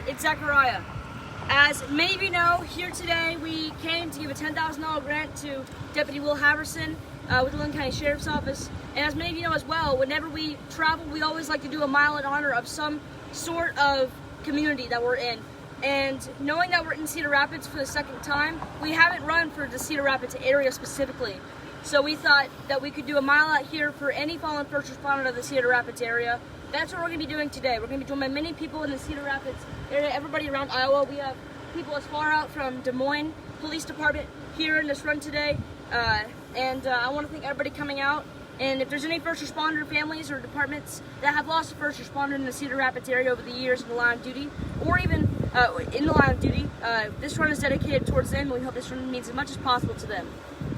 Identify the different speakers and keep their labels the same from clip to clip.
Speaker 1: it's Zechariah. As many of you know, here today we came to give a $10,000 grant to Deputy Will Haverson with the Linn County Sheriff's Office. And as many of you know as well, whenever we travel, we always like to do a mile in honor of some sort of community that we're in. And knowing that we're in Cedar Rapids for the second time, we haven't run for the Cedar Rapids area specifically. So we thought that we could do a mile out here for any fallen first responder of the Cedar Rapids area. That's what we're going to be doing today. We're going to be joined by many people in the Cedar Rapids area, everybody around Iowa. We have people as far out from Des Moines Police Department here in this run today. I want to thank everybody coming out. And if there's any first responder families or departments that have lost a first responder in the Cedar Rapids area over the years in the line of duty, or even in the line of duty, this run is dedicated towards them, and we hope this run means as much as possible to them.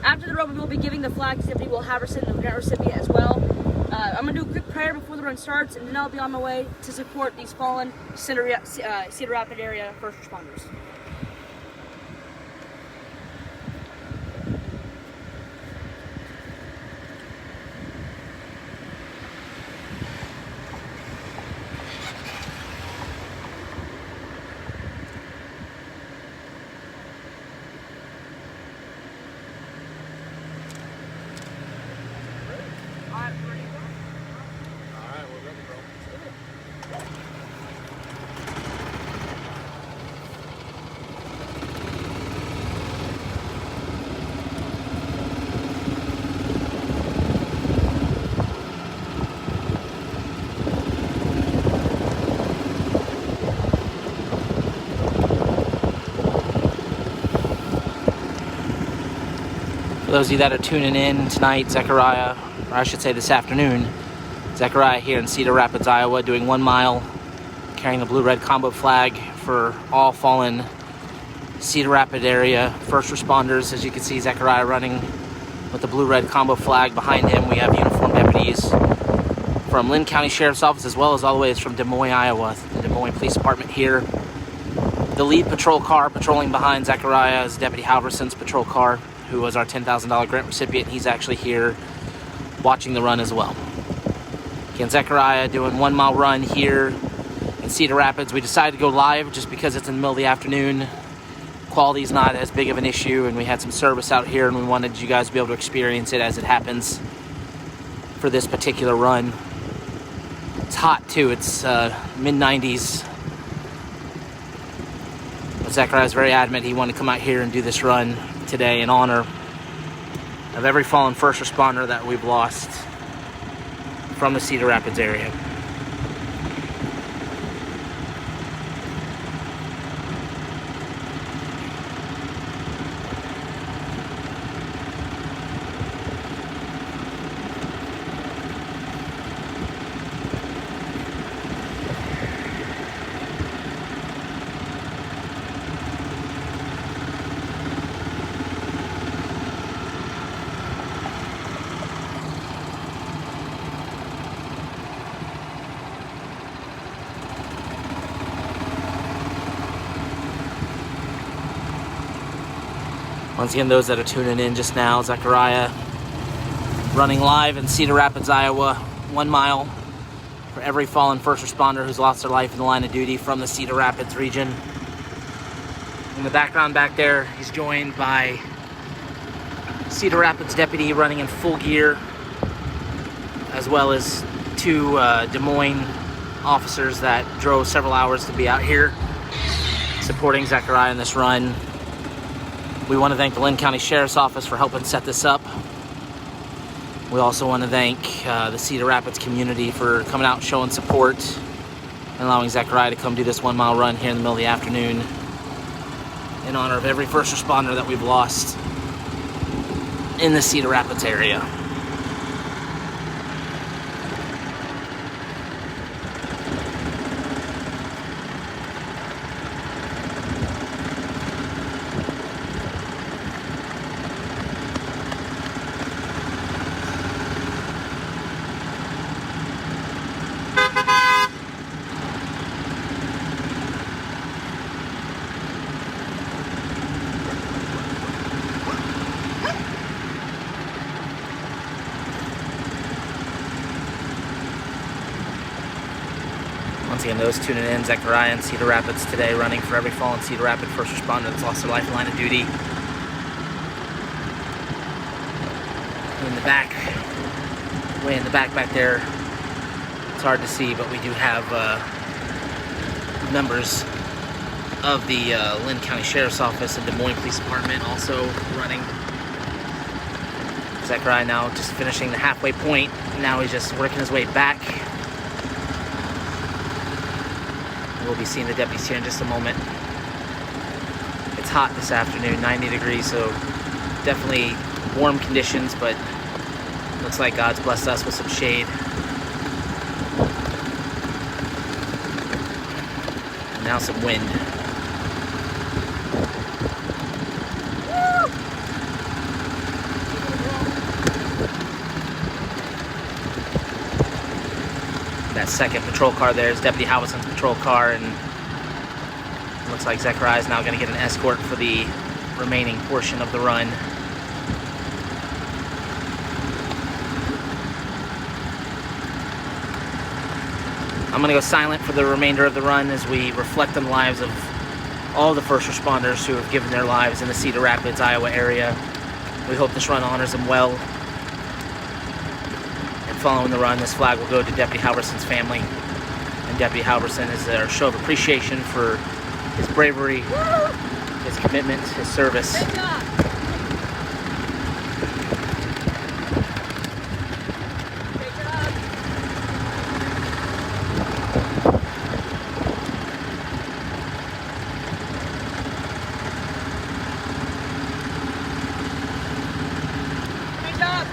Speaker 1: After the run, we will be giving the flag to Deputy Will Haverson, the grant recipient, as well. I'm going to do a quick prayer before the run starts, and then I'll be on my way to support these fallen Cedar Rapids area first responders.
Speaker 2: For those of you that are tuning in tonight, Zechariah, or I should say this afternoon, Zechariah here in Cedar Rapids, Iowa, doing 1 mile, carrying the blue-red combo flag for all fallen Cedar Rapids area first responders. As you can see, Zechariah running with the blue-red combo flag. Behind him, we have uniformed deputies from Linn County Sheriff's Office, as well as all the way from Des Moines, Iowa, the Des Moines Police Department here. The lead patrol car patrolling behind Zechariah is Deputy Halverson's patrol car, who was our $10,000 grant recipient. He's actually here watching the run as well. Again, Zechariah doing 1 mile run here in Cedar Rapids. We decided to go live just because it's in the middle of the afternoon. Quality's not as big of an issue, and we had some service out here, and we wanted you guys to be able to experience it as it happens for this particular run. It's hot too. It's mid-90s. But Zechariah's very adamant he wanted to come out here and do this run today in honor of every fallen first responder that we've lost from the Cedar Rapids area. Once again, those that are tuning in just now, Zechariah running live in Cedar Rapids, Iowa, 1 mile for every fallen first responder who's lost their life in the line of duty from the Cedar Rapids region. In the background back there, he's joined by Cedar Rapids deputy running in full gear, as well as 2 Des Moines officers that drove several hours to be out here supporting Zechariah in this run. We want to thank the Linn County Sheriff's Office for helping set this up. We also want to thank the Cedar Rapids community for coming out and showing support and allowing Zechariah to come do this 1 mile run here in the middle of the afternoon in honor of every first responder that we've lost in the Cedar Rapids area. Once again, those tuning in, Zechariah and Cedar Rapids today, running for every fallen Cedar Rapids first responder that's lost their life in line of duty. In the back, way in the back there, it's hard to see, but we do have members of the Lynn County Sheriff's Office and Des Moines Police Department also running. Zechariah now just finishing the halfway point. Now he's just working his way back. We'll be seeing the deputies here in just a moment. It's hot this afternoon, 90 degrees, so definitely warm conditions, but looks like God's blessed us with some shade. And now some wind. That second patrol car there is Deputy Halvison's patrol car, and it looks like Zechariah is now going to get an escort for the remaining portion of the run. I'm going to go silent for the remainder of the run as we reflect on the lives of all the first responders who have given their lives in the Cedar Rapids, Iowa area. We hope this run honors them well. Following the run, this flag will go to Deputy Halverson's family, and Deputy Halverson is our show of appreciation for his bravery, his commitment, his service.
Speaker 1: Good job. Good job. Good job.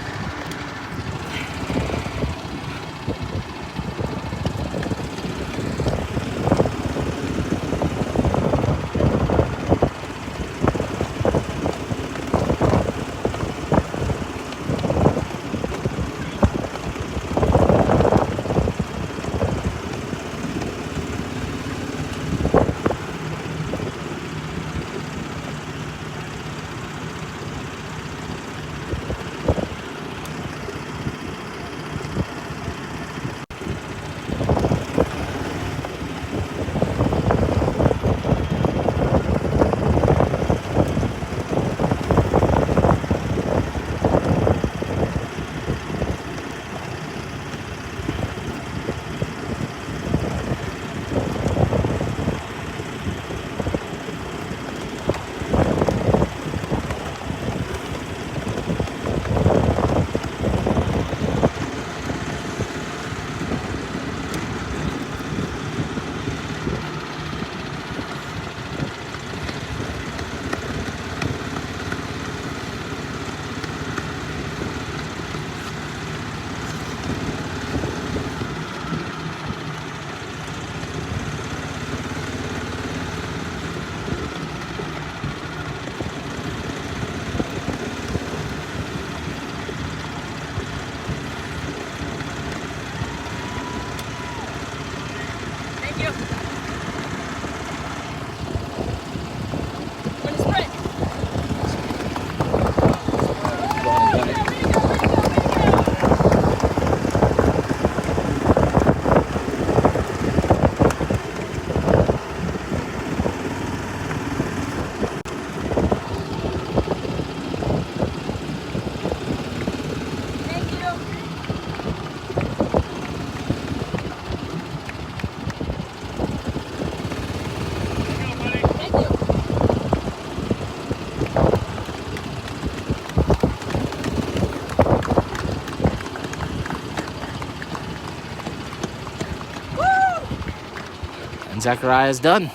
Speaker 2: Zechariah is done.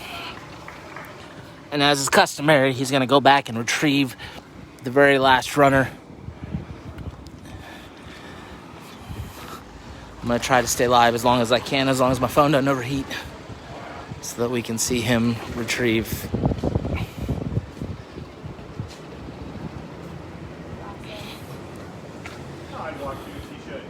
Speaker 2: And as is customary, he's going to go back and retrieve the very last runner. I'm going to try to stay live as long as I can, as long as my phone doesn't overheat, so that we can see him retrieve.
Speaker 3: I'd watch you, she should.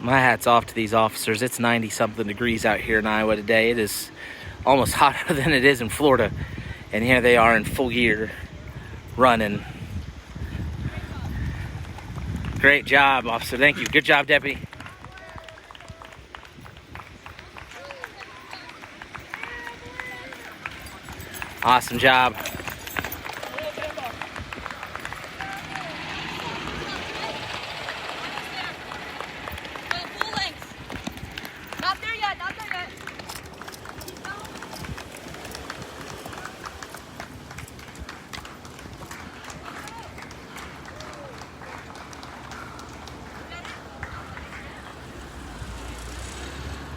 Speaker 2: My hat's off to these officers. It's 90-something degrees out here in Iowa today. It is almost hotter than it is in Florida. And here they are in full gear, running. Great job, officer. Thank you. Good job, deputy. Awesome job.
Speaker 1: Not there yet, not there yet.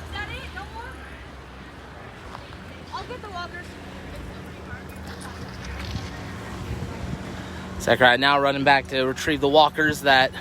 Speaker 1: Is that it? No more? I'll get the walkers.
Speaker 2: Zachariah now running back to retrieve the walkers that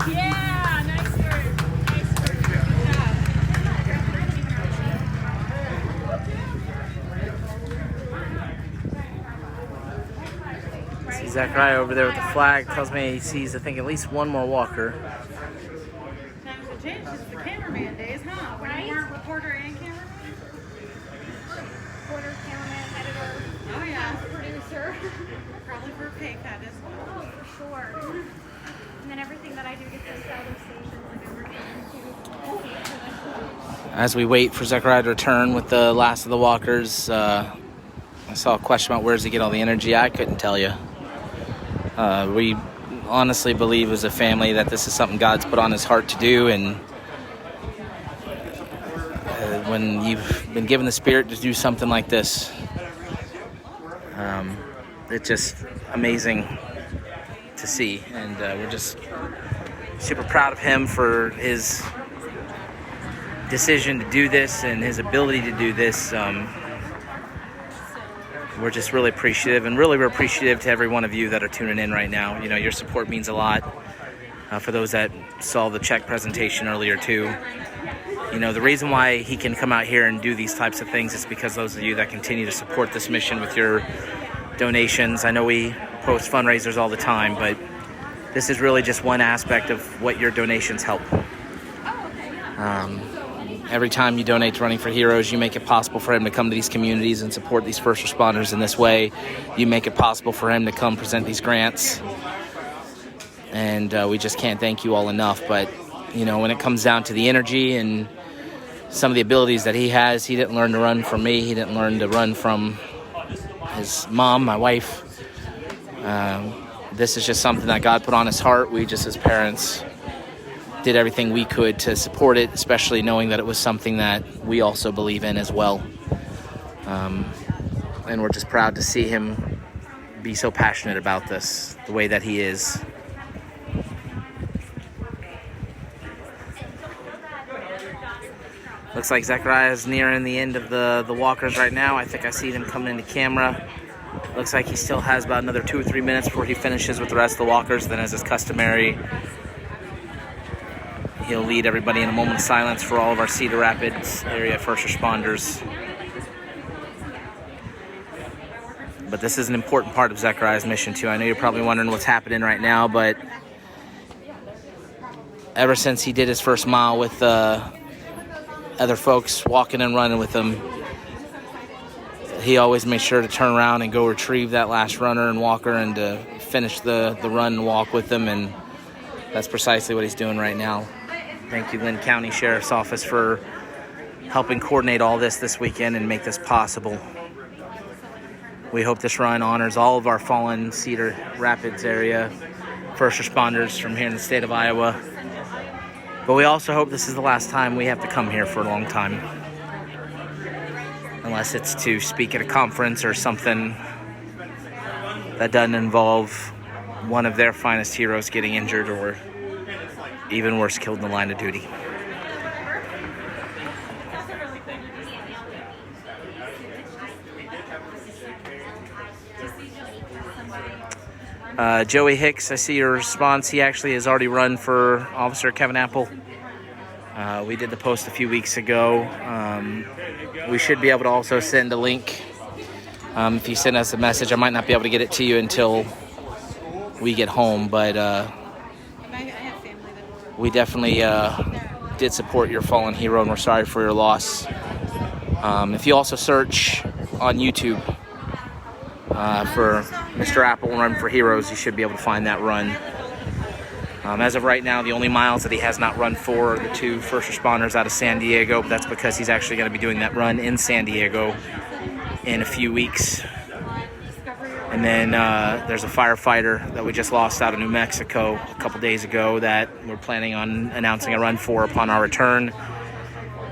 Speaker 1: Yeah, nice work. Nice work. Good job.
Speaker 2: see Zachariah over there with the flag. Tells me he sees, I think, at least one more walker.
Speaker 4: Times have changed since the cameraman days, huh? When you weren't reporter and cameraman?
Speaker 5: Reporter, cameraman, editor,
Speaker 4: Oh yeah,
Speaker 5: producer.
Speaker 4: probably for a pay cut as well.
Speaker 5: Oh, for sure. And then everything that I do gets sent to other stations, like I'm working into.
Speaker 2: As we wait for Zachariah to return with the last of the walkers, I saw a question about where does he get all the energy. I couldn't tell you. We honestly believe as a family that this is something God's put on his heart to do, and when you've been given the Spirit to do something like this, it's just amazing to see, and we're just super proud of him for his decision to do this and his ability to do this. We're just really appreciative, and really we're appreciative to every one of you that are tuning in right now. You know, your support means a lot. For those that saw the check presentation earlier too, you know, the reason why he can come out here and do these types of things is because those of you that continue to support this mission with your donations. I know we post fundraisers all the time, but this is really just one aspect of what your donations help. Every time you donate to Running for Heroes, you make it possible for him to come to these communities and support these first responders in this way. You make it possible for him to come present these grants. And we just can't thank you all enough. But, you know, when it comes down to the energy and some of the abilities that he has, he didn't learn to run from me. He didn't learn to run from his mom, my wife. This is just something that God put on his heart. We just, as parents, did everything we could to support it, especially knowing that it was something that we also believe in as well. And we're just proud to see him be so passionate about this, the way that he is. Looks like Zechariah is nearing the end of the walkers right now. I think I see them coming into camera. Looks like he still has about another 2 or 3 minutes before he finishes with the rest of the walkers. Then, as is customary, he'll lead everybody in a moment of silence for all of our Cedar Rapids area first responders. But this is an important part of Zechariah's mission too. I know you're probably wondering what's happening right now, but ever since he did his first mile with other folks walking and running with him, he always made sure to turn around and go retrieve that last runner and walker and to finish the run and walk with them, and that's precisely what he's doing right now. Thank you, Lynn County Sheriff's Office, for helping coordinate all this weekend and make this possible. We hope this run honors all of our fallen Cedar Rapids area first responders from here in the state of Iowa. But we also hope this is the last time we have to come here for a long time. Unless it's to speak at a conference or something that doesn't involve one of their finest heroes getting injured or even worse, killed in the line of duty. Joey Hicks, I see your response. He actually has already run for Officer Kevin Apple. We did the post a few weeks ago. We should be able to also send a link. If you send us a message, I might not be able to get it to you until we get home, but we definitely did support your fallen hero, and we're sorry for your loss. If you also search on YouTube for Mr. Apple Run for Heroes, you should be able to find that run. As of right now, the only miles that he has not run for are the 2 first responders out of San Diego, but that's because he's actually going to be doing that run in San Diego in a few weeks. And then there's a firefighter that we just lost out of New Mexico a couple days ago that we're planning on announcing a run for upon our return.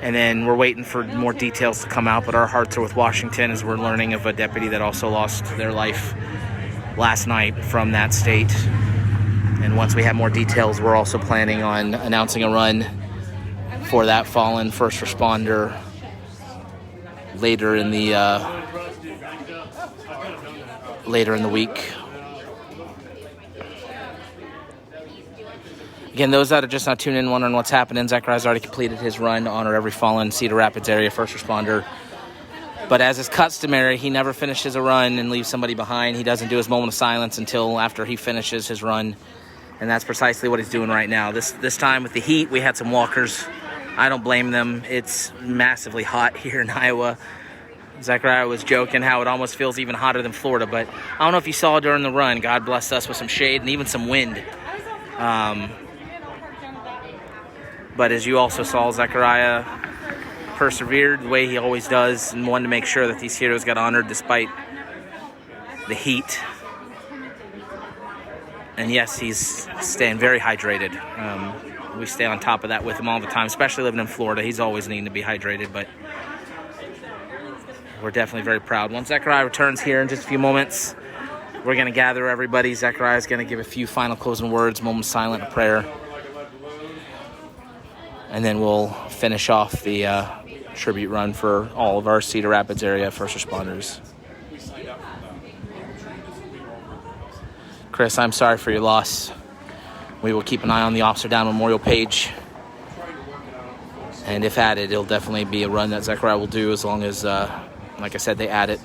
Speaker 2: And then we're waiting for more details to come out, but our hearts are with Washington as we're learning of a deputy that also lost their life last night from that state. And once we have more details, we're also planning on announcing a run for that fallen first responder later in the week. Again, those that are just not tuned in, wondering what's happening, Zechariah's already completed his run to honor every fallen Cedar Rapids area first responder. But as is customary, he never finishes a run and leaves somebody behind. He doesn't do his moment of silence until after he finishes his run. And that's precisely what he's doing right now. This time with the heat, we had some walkers. I don't blame them. It's massively hot here in Iowa. Zechariah was joking how it almost feels even hotter than Florida. But I don't know if you saw during the run, God blessed us with some shade and even some wind. But as you also saw, Zechariah persevered the way he always does and wanted to make sure that these heroes got honored despite the heat. And yes, he's staying very hydrated. We stay on top of that with him all the time, especially living in Florida. He's always needing to be hydrated, but we're definitely very proud. Once Zechariah returns here in just a few moments, we're going to gather everybody. Zechariah is going to give a few final closing words, moment of silent prayer. And then we'll finish off the tribute run for all of our Cedar Rapids area first responders. Chris, I'm sorry for your loss. We will keep an eye on the Officer Down Memorial page. And if added, it'll definitely be a run that Zechariah will do as long as, like I said, they add it.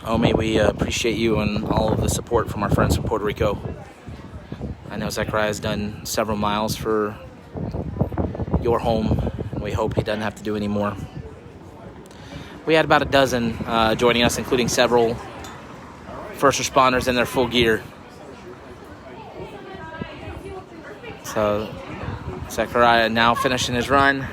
Speaker 2: Omi, we appreciate you and all of the support from our friends from Puerto Rico. I know Zechariah has done several miles for your home, and we hope he doesn't have to do any more. We had about a dozen joining us, including several first responders in their full gear. So Zechariah now finishing his run.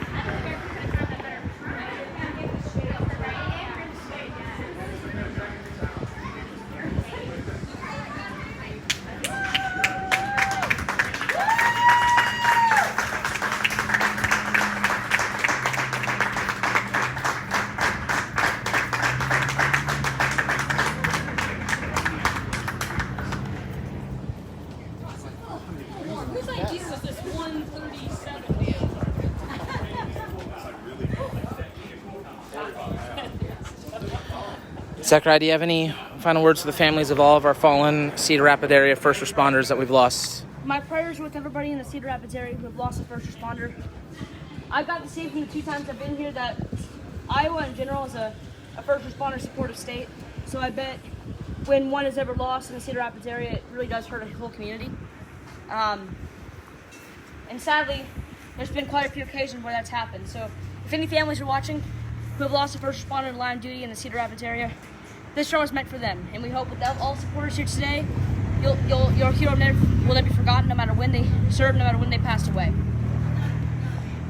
Speaker 1: 1:37.
Speaker 2: Zachariah, do you have any final words for the families of all of our fallen Cedar Rapids area first responders that we've lost?
Speaker 1: My prayers with everybody in the Cedar Rapids area who have lost a first responder. I got to see from the 2 times I've been here that Iowa in general is a first responder supportive state. So I bet when one is ever lost in the Cedar Rapids area, it really does hurt a whole community. And sadly, there's been quite a few occasions where that's happened. So if any families are watching who have lost a first responder in line of duty in the Cedar Rapids area, this show is meant for them. And we hope with all supporters here today, your hero will never be forgotten, no matter when they served, no matter when they passed away.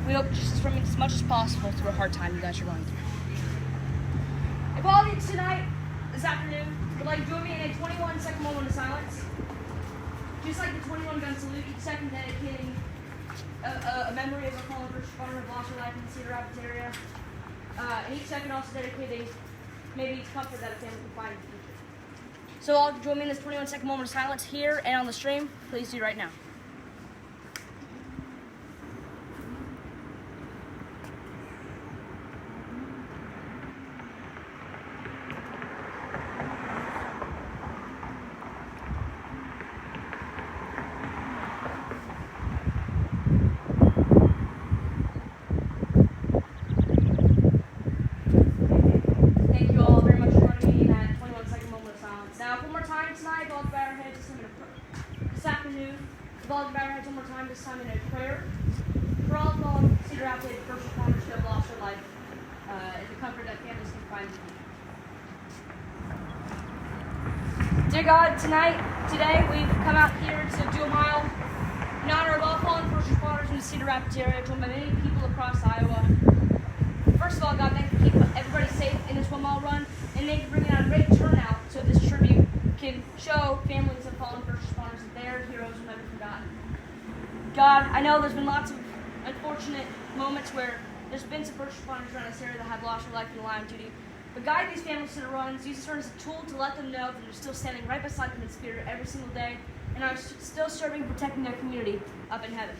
Speaker 1: We hope just from as much as possible through a hard time you guys are going through. If all of you tonight, this afternoon, would like to join me in a 21-second moment of silence, just like the 21-gun salute, each second dedicating a memory of a fallen first responder who lost their life in the Cedar Rapids area, and each second also dedicating maybe each comfort that a family can find in the future. So all join me in this 21-second moment of silence here and on the stream. Please do right now. Thank you all very much for joining me in that 21-second moment of silence. Now, one more time tonight, if all the bow our heads, this afternoon, if all the bow our heads one more time, this time in a prayer for all of all Cedar Rapids first responders who have lost their life, and the comfort that families can find in the future. Dear God, today we've come out here to do a mile in honor of all fallen first responders in the Cedar Rapids area, joined by many people across Iowa. First of all, God, thank you for keeping everybody safe in this 1 mile run, and thank you for bringing out a great turnout so this tribute can show families of fallen first responders that their heroes will never be forgotten. God, I know there's been lots of unfortunate moments where there's been some first responders around this area that have lost their life in the line of duty, but guide these families to the runs, use this run as a tool to let them know that they're still standing right beside them in spirit every single day, and are still serving and protecting their community up in heaven.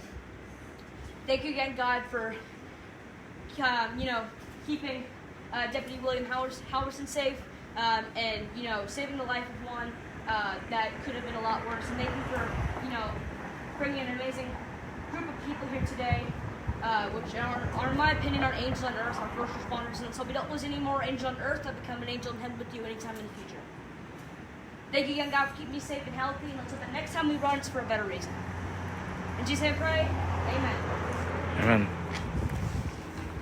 Speaker 1: Thank you again, God, for keeping Deputy William Halverson safe, and saving the life of one that could have been a lot worse. And thank you for bringing an amazing group of people here today, which are in my opinion our angels on earth, our first responders. And so we don't lose any more angels on earth. I'll become an angel in heaven with you anytime in the future. Thank you again, God, for keeping me safe and healthy. And let's hope that next time we run, it's for a better reason. In Jesus' name I pray. Amen.
Speaker 2: Amen.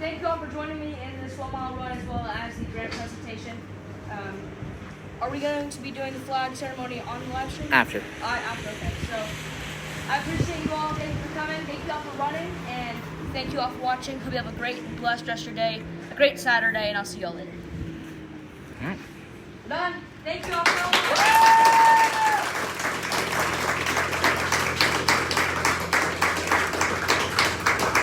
Speaker 1: Thank you all for joining me in this 1 mile run as well as the grant presentation. Are we going to be doing the flag ceremony on the live stream?
Speaker 2: After.
Speaker 1: After, okay. So I appreciate you all. Thank you for coming. Thank you all for running. And thank you all for watching. Hope you have a great and blessed rest of your day, a great Saturday, and I'll see you all later.
Speaker 2: All right.
Speaker 1: We're done. Thank you all for